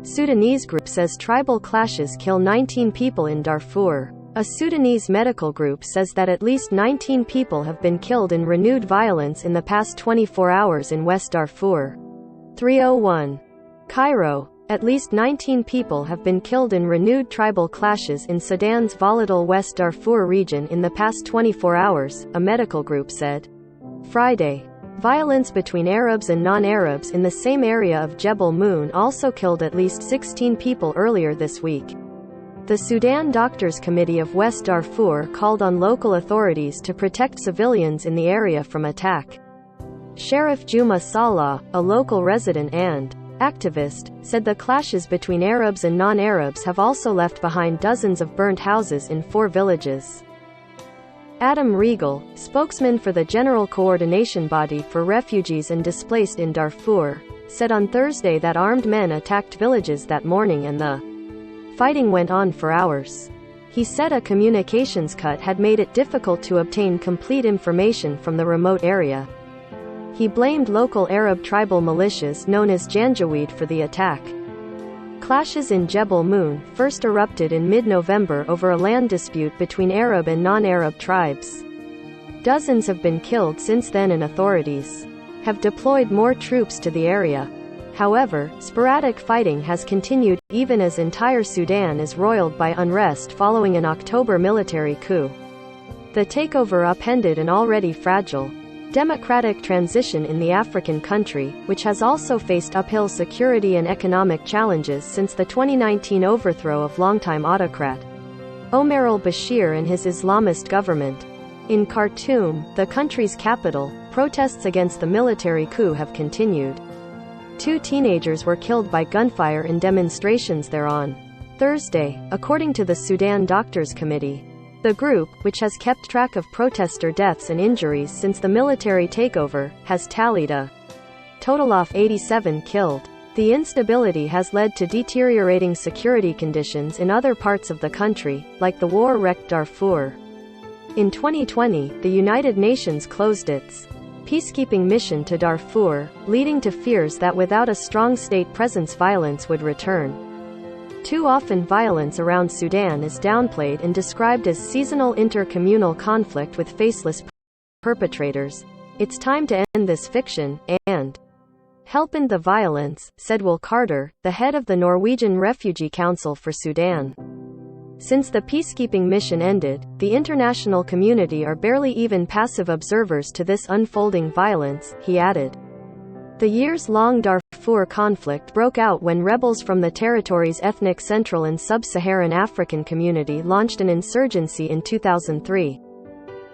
Sudanese group says tribal clashes kill 19 people in Darfur. A Sudanese medical group says that at least 19 people have been killed in renewed violence in the past 24 hours in West Darfur. 301. Cairo. At least 19 people have been killed in renewed tribal clashes in Sudan's volatile West Darfur region in the past 24 hours, a medical group said Friday. Violence between Arabs and non-Arabs in the same area of Jebel Moon also killed at least 16 people earlier this week. The Sudan Doctors Committee of West Darfur called on local authorities to protect civilians in the area from attack. Sheriff Juma Salah, a local resident and activist, said the clashes between Arabs and non-Arabs have also left behind dozens of burnt houses in 4 villages. Adam Regal, spokesman for the General Coordination Body for Refugees and Displaced in Darfur, said on Thursday that armed men attacked villages that morning and the fighting went on for hours. He said a communications cut had made it difficult to obtain complete information from the remote area. He blamed local Arab tribal militias known as Janjaweed for the attack. Clashes in Jebel Moon first erupted in mid-November over a land dispute between Arab and non-Arab tribes. Dozens have been killed since then and authorities have deployed more troops to the area. However, sporadic fighting has continued, even as entire Sudan is roiled by unrest following an October military coup. The takeover upended an already fragile democratic transition in the African country, which has also faced uphill security and economic challenges since the 2019 overthrow of longtime autocrat Omar al-Bashir and his Islamist government. In Khartoum, the country's capital, protests against the military coup have continued. 2 teenagers were killed by gunfire in demonstrations there on Thursday, according to the Sudan Doctors Committee. The group, which has kept track of protester deaths and injuries since the military takeover, has tallied a total of 87 killed. The instability has led to deteriorating security conditions in other parts of the country, like the war-wrecked Darfur. In 2020, the United Nations closed its peacekeeping mission to Darfur, leading to fears that without a strong state presence violence would return. Too often violence around Sudan is downplayed and described as seasonal intercommunal conflict with faceless perpetrators. It's time to end this fiction, and help end the violence, said Will Carter, the head of the Norwegian Refugee Council for Sudan. Since the peacekeeping mission ended, the international community are barely even passive observers to this unfolding violence, he added. The years-long Darfur conflict broke out when rebels from the territory's ethnic Central and Sub-Saharan African community launched an insurgency in 2003.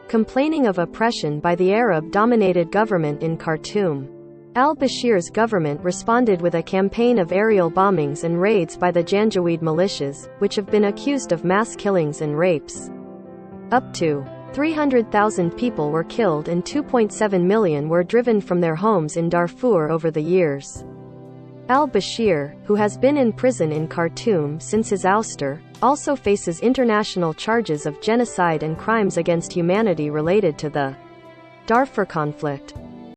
Complaining of oppression by the Arab-dominated government in Khartoum, al-Bashir's government responded with a campaign of aerial bombings and raids by the Janjaweed militias, which have been accused of mass killings and rapes. Up to 300,000 people were killed and 2.7 million were driven from their homes in Darfur over the years. Al-Bashir, who has been in prison in Khartoum since his ouster, also faces international charges of genocide and crimes against humanity related to the Darfur conflict.